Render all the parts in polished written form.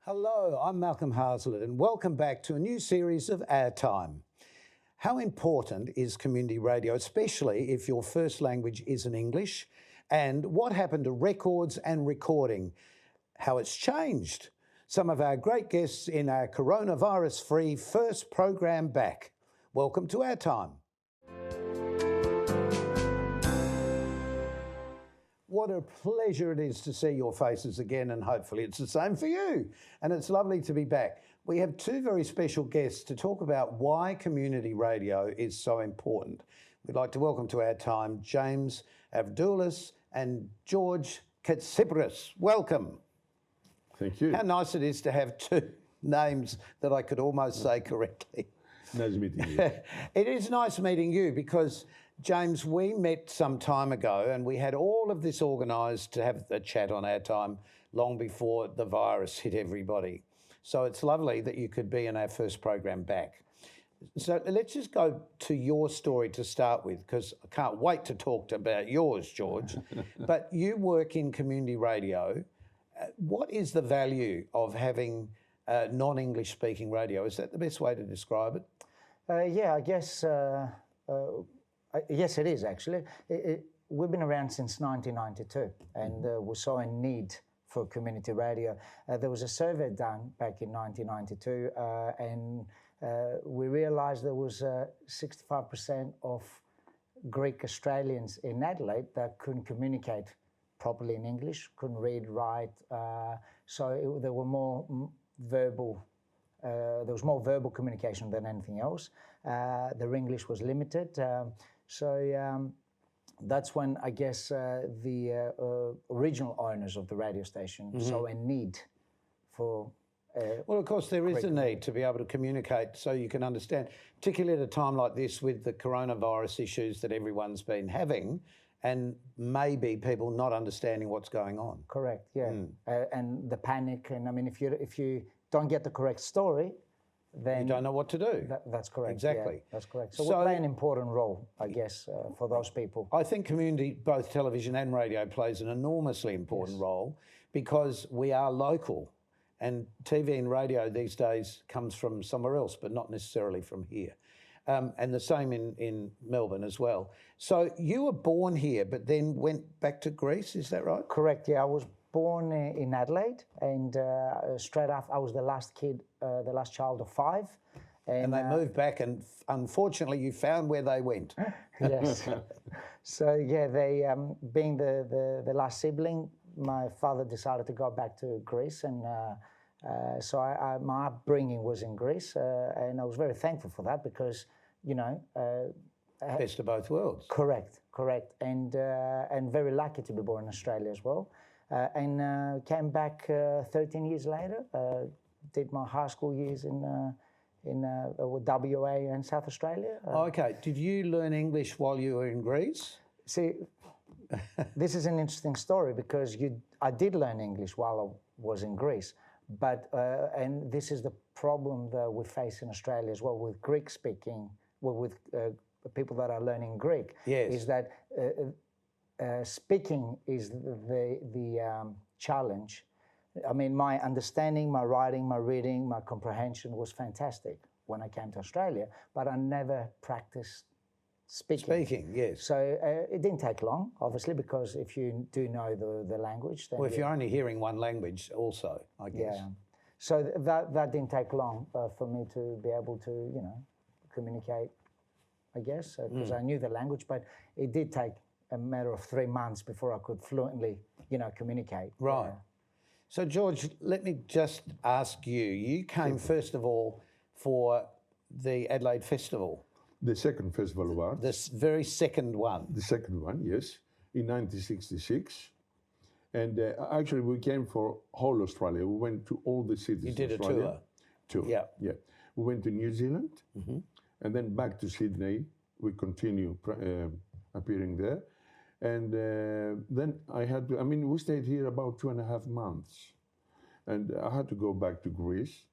Hello, I'm Malcolm Hazlitt and welcome back to a new series of OurTime. How important is community radio, especially if your first language isn't English? And what happened to records and recording? How it's changed? Some of our great guests in our coronavirus-free first program back. Welcome to OurTime. What a pleasure it is to see your faces again, and hopefully it's the same for you. And it's lovely to be back. We have two very special guests to talk about why community radio is so important. We'd like to welcome to OurTime James Avdoulas and Georg Katsibris. Welcome. Thank you. How nice it is to have two names that I could almost say correctly. Nice meeting you. It is nice meeting you because, James, we met some time ago and we had all of this organised to have a chat on OurTime long before the virus hit everybody. So it's lovely that you could be in our first program back. So let's just go to your story to start with, because I can't wait to talk about yours, George. But you work in community radio. What is the value of having non-English speaking radio? Is that the best way to describe it? Yeah, I guess, yes, it is actually. We've been around since 1992 and we saw a need for community radio. There was a survey done back in 1992 and we realised there was 65% of Greek Australians in Adelaide that couldn't communicate properly in English, couldn't read, write, so there were more verbal. There was more verbal communication than anything else. Their English was limited. So that's when I guess the original owners of the radio station saw a need for... well, of course, there is a need to be able to communicate so you can understand, particularly at a time like this with the coronavirus issues that everyone's been having and maybe people not understanding what's going on. Correct, yeah. And the panic. And I mean, if you don't get the correct story, then you don't know what to do. That's correct. Exactly. Yeah, that's correct. So we play an important role, I guess, for those people. I think community, both television and radio, plays an enormously important role because we are local, and TV and radio these days comes from somewhere else, but not necessarily from here. And the same in Melbourne as well. So you were born here, but then went back to Greece, is that right? Correct, yeah. I was born in Adelaide, and straight after, I was the last child of five. And they moved back, and unfortunately you found where they went. Yes. So yeah, they, being the last sibling, my father decided to go back to Greece, and so my upbringing was in Greece, and I was very thankful for that because, you know... best of both worlds. Correct, and very lucky to be born in Australia as well. And came back 13 years later, did my high school years in WA and South Australia. Okay, did you learn English while you were in Greece? See, this is an interesting story because I did learn English while I was in Greece, but and this is the problem that we face in Australia as well with Greek speaking, with people that are learning Greek. Yes. Is that speaking is the challenge. I mean, my understanding, my writing, my reading, my comprehension was fantastic when I came to Australia, but I never practiced speaking. Speaking, yes. So it didn't take long, obviously, because if you do know the language, then... Well, if you're only hearing one language also, I guess. Yeah. So that didn't take long for me to be able to, you know, communicate, I guess, because I knew the language, but it did take a matter of 3 months before I could fluently, you know, communicate. Right. So, George, let me just ask you, you came first of all for the Adelaide Festival. The second Festival of Arts. This very second one. The second one, yes, in 1966. And actually we came for whole Australia. We went to all the cities. You did in Australia. a tour. Yeah. Yeah. We went to New Zealand and then back to Sydney. We continue appearing there. And then I had to, I mean, we stayed here about 2.5 months. And I had to go back to Greece.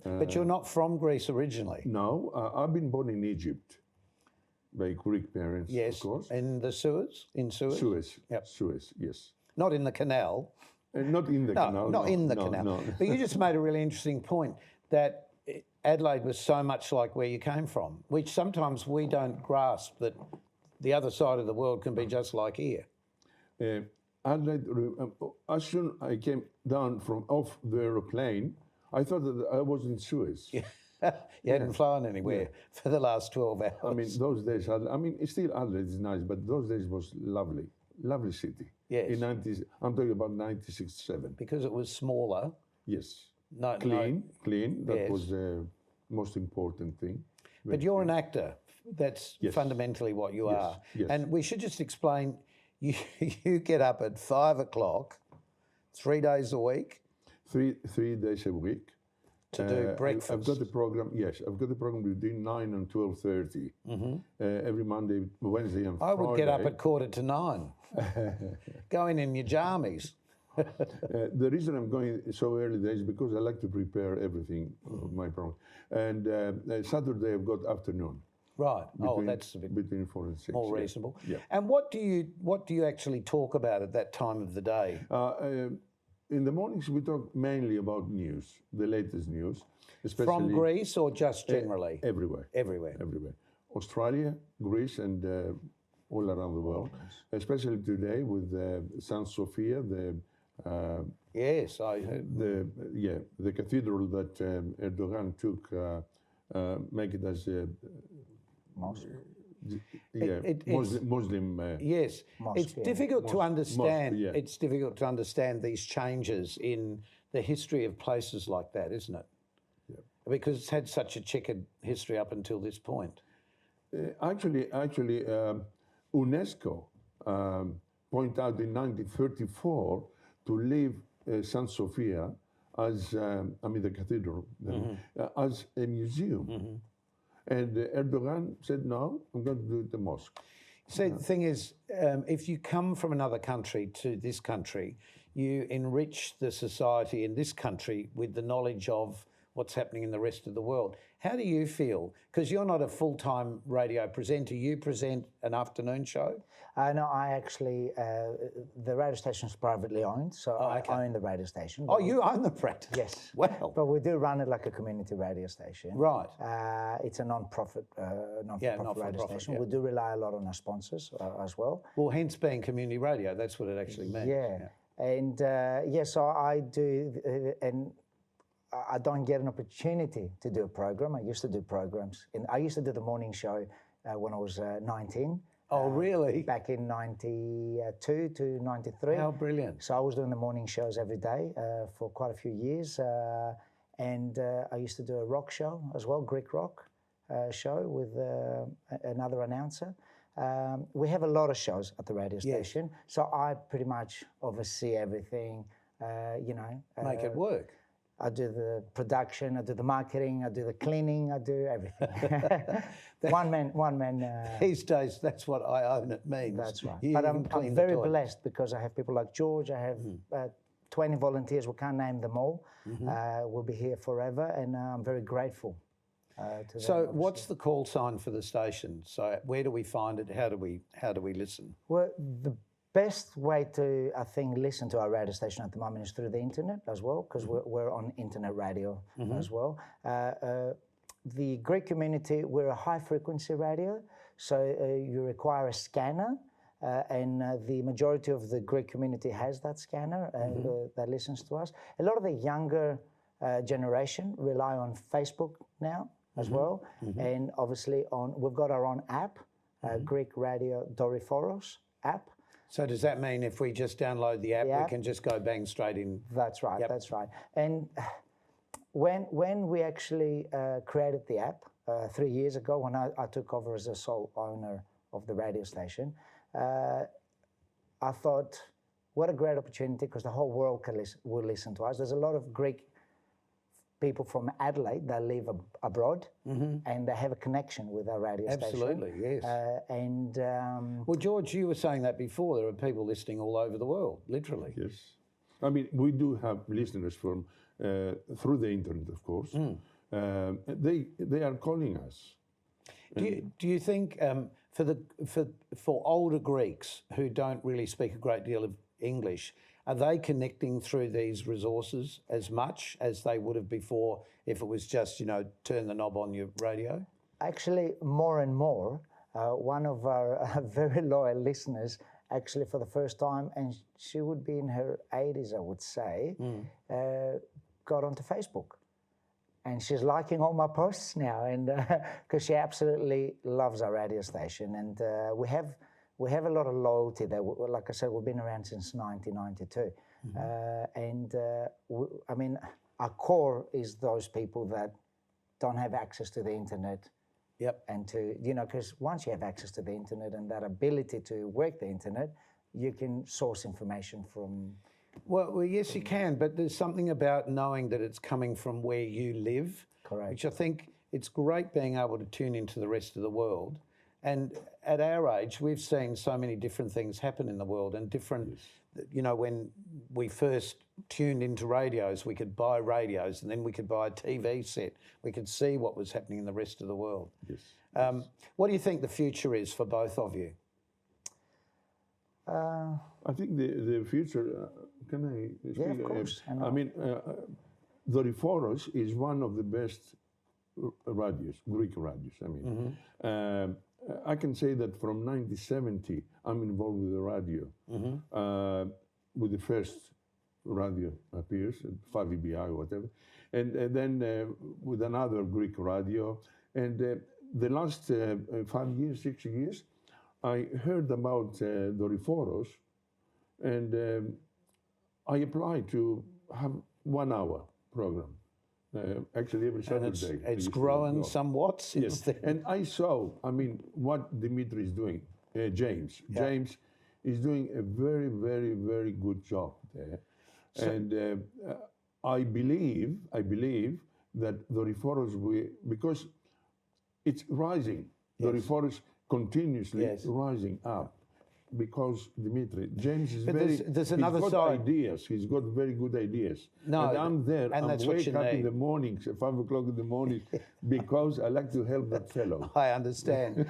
But you're not from Greece originally? No, I've been born in Egypt by Greek parents, yes, of course. In the Suez? In Suez? Suez, Yep. Suez, yes. Not in the canal? Not in the canal. Not in the no, canal. No. But you just made a really interesting point that Adelaide was so much like where you came from, which sometimes we don't grasp that the other side of the world can be just like here. Adelaide, as soon as I came down off the aeroplane, I thought that I was in Suez. You hadn't flown anywhere for the last 12 hours. I mean, those days, still Adelaide is nice, but those days was lovely city. Yes. I'm talking about 96, 7. Because it was smaller. Yes. No, Clean. That Yes. was the most important thing. But you're an actor. That's fundamentally what you are. Yes. And we should just explain, you get up at 5 o'clock, 3 days a week. Three days a week. To do breakfast. I've got the program. Yes, I've got the program between 9 and 12:30 every Monday, Wednesday, and Friday. I would get up at 8:45. Go in your jammies. The reason I'm going so early there is because I like to prepare everything of my program. And Saturday I've got afternoon. Right. That's a bit between 4 and 6. more reasonable. Yeah. And what do you actually talk about at that time of the day? In the mornings we talk mainly about news, the latest news, especially From Greece or just generally? Everywhere. Everywhere. Australia, Greece, and all around the world. Especially today with San Sofia, Yes, I heard. the cathedral that Erdogan took, make it as a Mosque. Muslim. Yes, Mosque, it's difficult to understand. Mosque, yeah. It's difficult to understand these changes in the history of places like that, isn't it? Yeah. Because it's had such a checkered history up until this point. Actually, UNESCO pointed out in 1934 to leave San Sofia as, the cathedral, as a museum. And Erdogan said, no, I'm going to do it the mosque. See, the thing is, if you come from another country to this country, you enrich the society in this country with the knowledge of what's happening in the rest of the world. How do you feel? Because you're not a full-time radio presenter. You present an afternoon show? No, I actually, the radio station is privately owned, so I own the radio station. Oh, you own the practice? Yes. Well. But we do run it like a community radio station. Right. It's a non-profit radio station. Yeah. We do rely a lot on our sponsors as well. Well, hence being community radio, that's what it actually means. Yeah. And so I do, and I don't get an opportunity to do a program. I used to do programs. I used to do the morning show when I was 19. Oh, really? Back in 92 to 93. How brilliant. So I was doing the morning shows every day for quite a few years. And I used to do a rock show as well, Greek rock show with another announcer. We have a lot of shows at the radio station. So I pretty much oversee everything, Make it work. I do the production, I do the marketing, I do the cleaning, I do everything. One man. These days, that's what I own it means. That's right. You But even I'm clean the very toilets. blessed because I have people like Georg, I have 20 volunteers, we can't name them all. We'll be here forever, and I'm very grateful to them. So what's the call sign for the station? So where do we find it? How do we listen? Well, the best way to, I think, listen to our radio station at the moment is through the internet as well, because we're on internet radio as well. The Greek community, we're a high-frequency radio, so you require a scanner, and the majority of the Greek community has that scanner that listens to us. A lot of the younger generation rely on Facebook now as well, and obviously we've got our own app, Greek Radio Doriforos app. So does that mean if we just download the app, we can just go bang straight in? That's right, that's right. And when we actually created the app 3 years ago, when I took over as the sole owner of the radio station, I thought, what a great opportunity, because the whole world will listen to us. There's a lot of Greek people from Adelaide that live abroad, and they have a connection with our radio station. Absolutely, yes. And George, you were saying that before. There are people listening all over the world, literally. Yes. I mean, we do have listeners from through the internet, of course. They are calling us. Do you think for older Greeks who don't really speak a great deal of English, Are they connecting through these resources as much as they would have before if it was just, turn the knob on your radio? Actually, more and more. One of our very loyal listeners, actually for the first time, and she would be in her 80s, I would say, got onto Facebook. And she's liking all my posts now, and because she absolutely loves our radio station. And we have a lot of loyalty there. Like I said, we've been around since 1992. I mean, our core is those people that don't have access to the internet. Yep. And to, because once you have access to the internet and that ability to work the internet, you can source information from... Well, yes, you can, but there's something about knowing that it's coming from where you live. Correct. Which I think it's great being able to tune into the rest of the world. And at our age, we've seen so many different things happen in the world and different, when we first tuned into radios, we could buy radios and then we could buy a TV set. We could see what was happening in the rest of the world. Yes. What do you think the future is for both of you? I think the future, can I speak? Yeah, of course. Doriforos is one of the best radios, Greek radios. I can say that from 1970, I'm involved with the radio, with the first radio appears, 5EBI or whatever, and then with another Greek radio. And the last 5 years, 6 years, I heard about Doriforos, and I applied to have 1 hour program. Actually, every Saturday. It's grown somewhat since then. And I saw, what Dimitri is doing, James. Yeah. James is doing a very, very, very good job there. And I believe that Doriforos, because it's rising, Doriforos continuously rising up. Because James is there's another he's got side. Ideas. He's got very good ideas. No, and I'm there. and I'm that's what wake you up need. in the mornings, at 5 o'clock in the morning, because I like to help that fellow. I understand.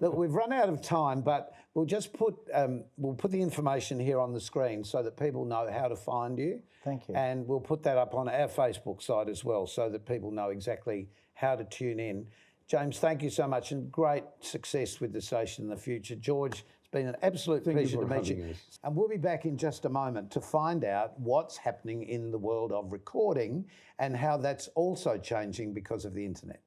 Look, we've run out of time, but we'll just put the information here on the screen so that people know how to find you. Thank you. And we'll put that up on our Facebook site as well, so that people know exactly how to tune in. James, thank you so much, and great success with the station in the future. George, it's been an absolute pleasure to meet you. And we'll be back in just a moment to find out what's happening in the world of recording and how that's also changing because of the internet.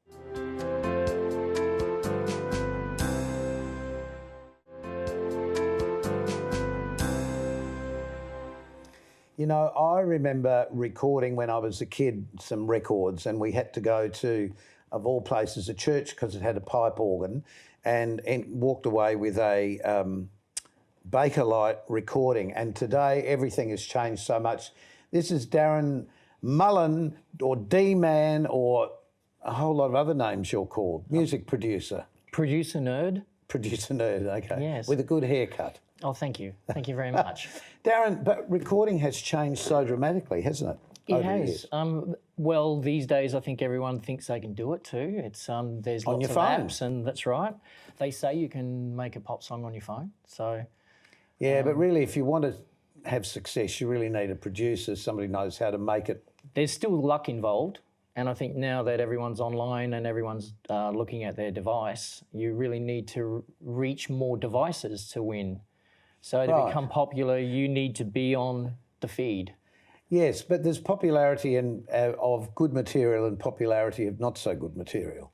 I remember recording when I was a kid some records, and we had to go to, of all places, a church because it had a pipe organ, and walked away with a Bakelite recording. And today everything has changed so much. This is DarrenMullan, or D-Man, or a whole lot of other names you're called. Music producer. Producernerd. Producernerd, okay. Yes. With a good haircut. Oh, thank you. Thank you very much. Darren, but recording has changed so dramatically, hasn't it? It has. Well, these days I think everyone thinks they can do it too. It's there's on lots your of phone. apps, and that's right. They say you can make a pop song on your phone. So yeah, but really, if you want to have success, you really need a producer, somebody who knows how to make it. there's still luck involved. And I think now that everyone's online and everyone's looking at their device, you really need to reach more devices to win. So to become popular, you need to be on the feed. Yes, but there's popularity of good material and popularity of not so good material.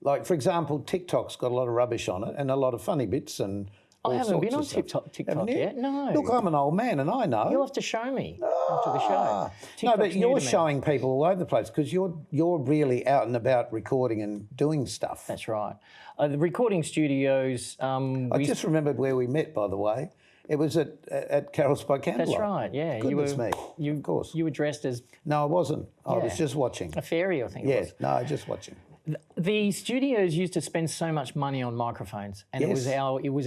Like, for example, TikTok's got a lot of rubbish on it and a lot of funny bits and all I haven't been on sorts of TikTok yet, no. Look, I'm an old man and I know. You'll have to show me after the show. No, TikTok's but new you're to me. showing people all over the place because you're really out and about recording and doing stuff. That's right. The recording studios... I just remembered where we met, by the way. It was at Carol's by Candlelight. That's right, yeah. Goodness me, of course. You were dressed as... No, I wasn't. I was just watching. A fairy, I think it was. Yes, no, just watching. The studios used to spend so much money on microphones, and it was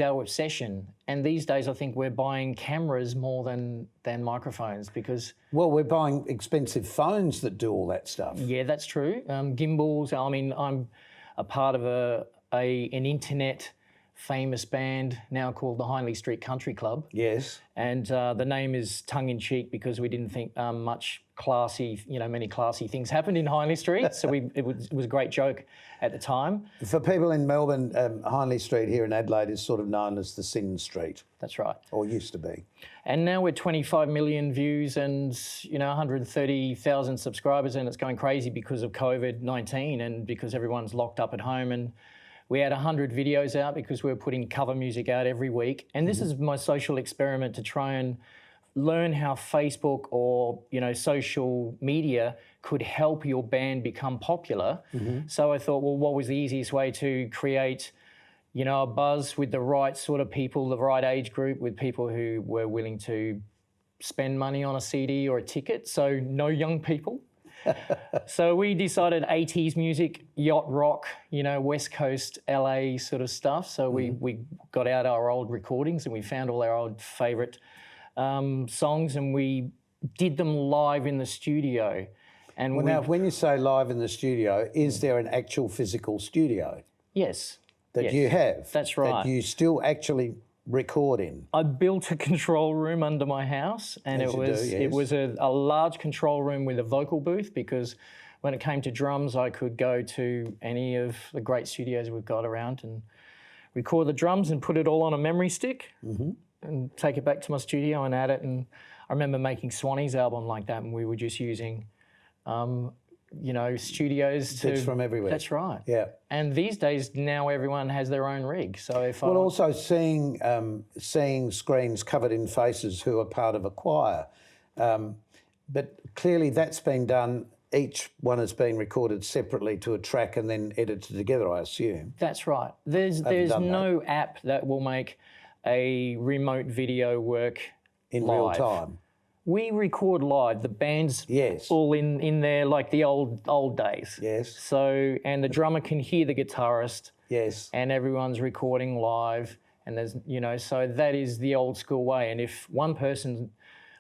our obsession. And these days, I think we're buying cameras more than microphones because... Well, we're buying expensive phones that do all that stuff. Yeah, that's true. Gimbals. I mean, I'm a part of an internet famous band now called the Hindley Street Country Club. Yes. And the name is tongue-in-cheek because we didn't think many classy things happened in Hindley Street. So it was a great joke at the time. For people in Melbourne, Hindley Street here in Adelaide is sort of known as the Sin Street. That's right. Or used to be. And now we're 25 million views and 130,000 subscribers, and it's going crazy because of COVID-19 and because everyone's locked up at home. And we had 100 videos out because we were putting cover music out every week. And this is my social experiment to try and learn how Facebook or social media could help your band become popular. So I thought, well, what was the easiest way to create a buzz with the right sort of people, the right age group, with people who were willing to spend money on a CD or a ticket, so no young people. So we decided 80s music, yacht rock, West Coast LA sort of stuff. So we got out our old recordings and we found all our old favourite songs and we did them live in the studio. And now, when you say live in the studio, is there an actual physical studio? Yes. That you have? That's right. That you still actually record in? I built a control room under my house, and it was a large control room with a vocal booth, because when it came to drums, I could go to any of the great studios we've got around and record the drums and put it all on a memory stick and take it back to my studio and add it. And I remember making Swanee's album like that, and we were just using studios Bits from everywhere. That's right. Yeah. And these days, now everyone has their own rig. So if also seeing screens covered in faces who are part of a choir, but clearly that's been done. Each one has been recorded separately to a track and then edited together, I assume. That's right. There's no app that will make a remote video work in live. real time. We record live. The band's all in there like the old days. Yes. So, and the drummer can hear the guitarist. Yes. And everyone's recording live. And there's, so that is the old school way. And if one person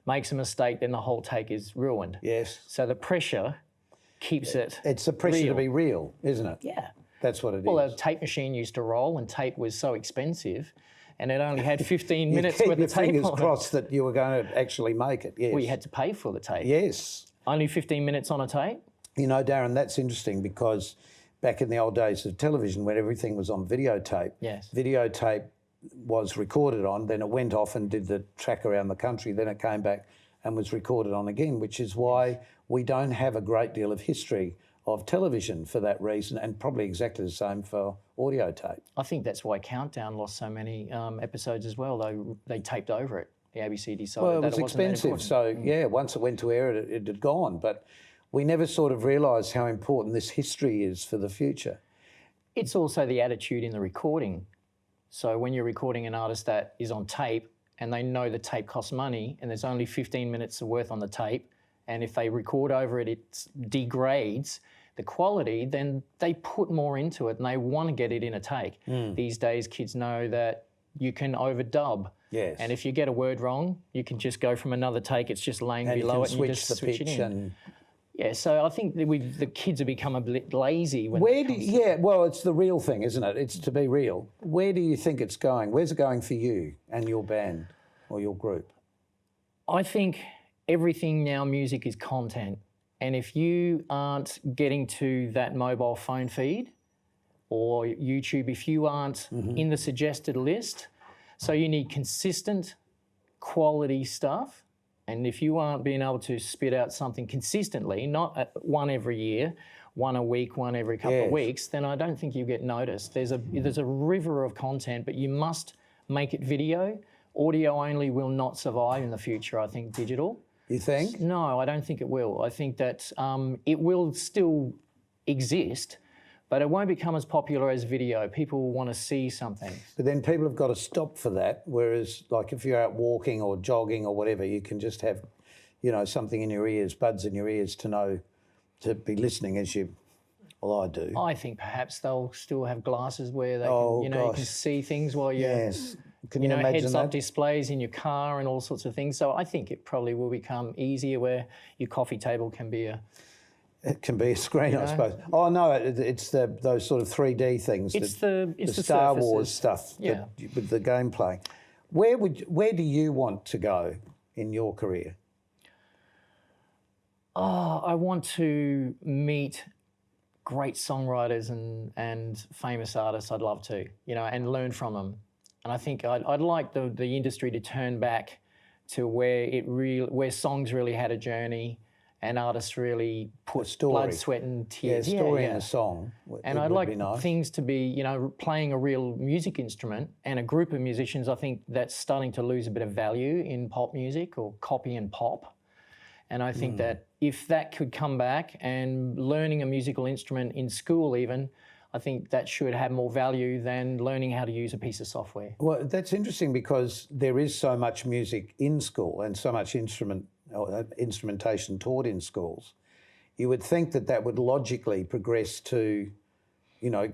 makes a mistake, then the whole take is ruined. Yes. So the pressure keeps it It's the pressure real. to be real, isn't it? Yeah. That's what it is. Well, a tape machine used to roll, and tape was so expensive, and it only had 15 minutes keep worth your of tape fingers on crossed that you were going to actually make it, yes. We had to pay for the tape. Yes. Only 15 minutes on a tape. Darren, that's interesting, because back in the old days of television, when everything was on videotape, videotape was recorded on, then it went off and did the track around the country, then it came back and was recorded on again, which is why we don't have a great deal of history of television for that reason, and probably exactly the same for audio tape. I think that's why Countdown lost so many episodes as well. They taped over it. The ABC decided well, it that was it wasn't expensive, so once it went to air, it had gone. But we never sort of realised how important this history is for the future. It's also the attitude in the recording. So when you're recording an artist that is on tape and they know the tape costs money and there's only 15 minutes of worth on the tape, and if they record over it, it degrades the quality, then they put more into it and they want to get it in a take. These days, kids know that you can overdub. Yes. And if you get a word wrong, you can just go from another take. It's just laying and below you it can and you switch just the switch pitch it in. and... Yeah, so I think the kids have become a bit lazy when well, it's the real thing, isn't it? It's to be real. Where do you think it's going? Where's it going for you and your band or your group? I think everything now, music is content. And if you aren't getting to that mobile phone feed or YouTube, if you aren't in the suggested list, so you need consistent quality stuff. And if you aren't being able to spit out something consistently, not one every year, one a week, one every couple of weeks, then I don't think you get noticed. There's a river of content, but you must make it video. Audio only will not survive in the future, I think, digital. You think? No, I don't think it will. I think that it will still exist, but it won't become as popular as video. People will want to see something. But then people have got to stop for that, whereas like if you're out walking or jogging or whatever, you can just have, something in your ears, buds in your ears to be listening as you... Well, I do. I think perhaps they'll still have glasses where they can, you can see things while you're... Yes. Can you imagine heads-up displays in your car and all sorts of things. So I think it probably will become easier where your coffee table can be a It can be a screen, I suppose. Oh no, it's those sort of 3D things. It's the Star surfaces. Wars stuff. Yeah. With the gameplay. Where do you want to go in your career? Oh, I want to meet great songwriters and famous artists. I'd love to, and learn from them. And I think I'd like the industry to turn back to where songs really had a journey and artists really put blood, sweat and tears. Yeah, story in a song. And I'd like things to be, playing a real music instrument and a group of musicians. I think that's starting to lose a bit of value in pop music or copy and pop. And I think that if that could come back and learning a musical instrument in school even, I think that should have more value than learning how to use a piece of software. Well, that's interesting because there is so much music in school and so much instrumentation taught in schools. You would think that would logically progress to,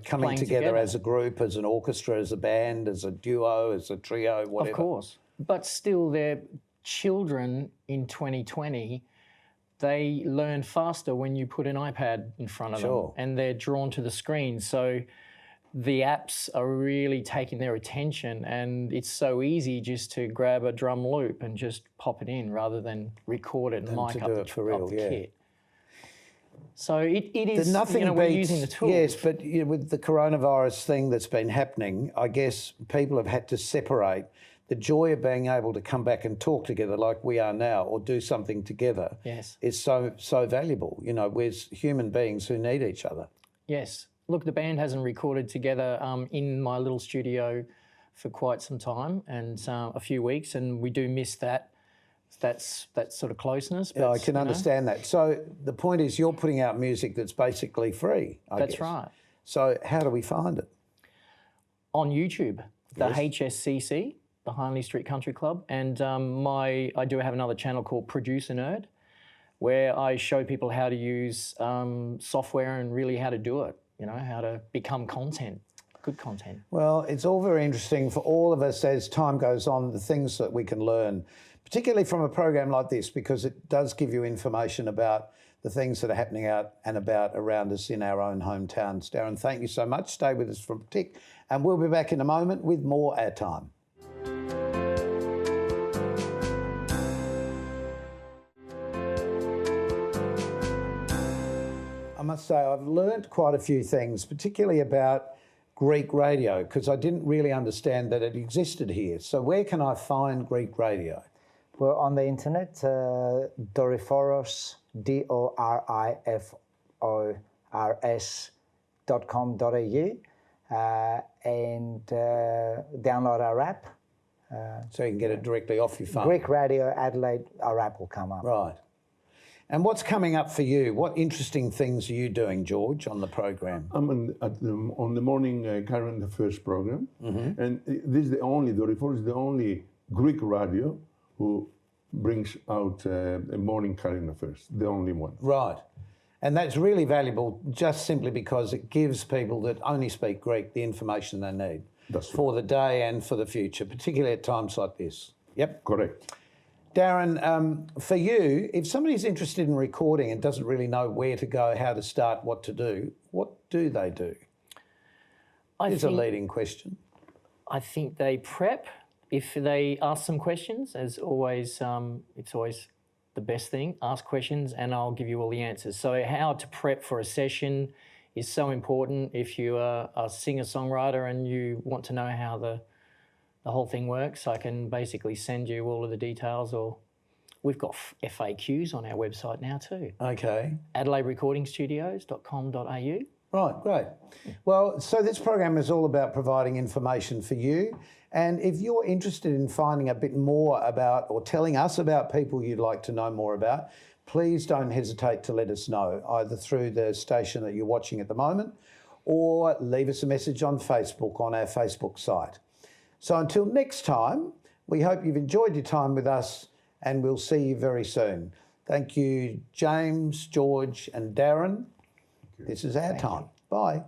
coming together as a group, as an orchestra, as a band, as a duo, as a trio, whatever. Of course. But still, they're children in 2020. They learn faster when you put an iPad in front of them and they're drawn to the screen. So the apps are really taking their attention and it's so easy just to grab a drum loop and just pop it in rather than record it and mic up the kit. So it is, we're using the tools. Yes, but with the coronavirus thing that's been happening, I guess people have had to separate the joy of being able to come back and talk together like we are now or do something together is so valuable. We're human beings who need each other. Yes. Look, the band hasn't recorded together in my little studio for quite some time and a few weeks, and we do miss that sort of closeness. But, yeah, I can understand that. So the point is you're putting out music that's basically free, I guess. That's right. So how do we find it? On YouTube, the HSCC, the Hindley Street Country Club, and I do have another channel called Producernerd, where I show people how to use software and really how to do it, how to become good content. Well, it's all very interesting for all of us as time goes on, the things that we can learn, particularly from a program like this, because it does give you information about the things that are happening out and about around us in our own hometowns. Darren, thank you so much. Stay with us for a tick, and we'll be back in a moment with more OurTime. I must say I've learnt quite a few things, particularly about Greek radio, because I didn't really understand that it existed here. So where can I find Greek radio? Well, on the internet, Doriforos, DORIFORS.com.au, and download our app. So you can get it directly off your phone. Greek Radio Adelaide, our app will come up. Right. And what's coming up for you? What interesting things are you doing, George, on the program? I'm on the morning current affairs program, and this is Doriforos is the only Greek radio who brings out a morning current affairs, the only one. Right. And that's really valuable just simply because it gives people that only speak Greek the information they need for the day and for the future, particularly at times like this. Yep. Correct. Darren, for you, if somebody's interested in recording and doesn't really know where to go, how to start, what to do, what do they do? It's a leading question. I think they prep. If they ask some questions, as always, it's always the best thing. Ask questions and I'll give you all the answers. So how to prep for a session is so important. If you are a singer-songwriter and you want to know how the whole thing works, I can basically send you all of the details, or we've got FAQs on our website now too. Okay. AdelaideRecordingStudios.com.au. Right, great. Well, so this program is all about providing information for you. And if you're interested in finding a bit more about or telling us about people you'd like to know more about, please don't hesitate to let us know, either through the station that you're watching at the moment or leave us a message on Facebook, on our Facebook site. So until next time, we hope you've enjoyed your time with us and we'll see you very soon. Thank you, James, George and Darren. This is OurTime. Bye.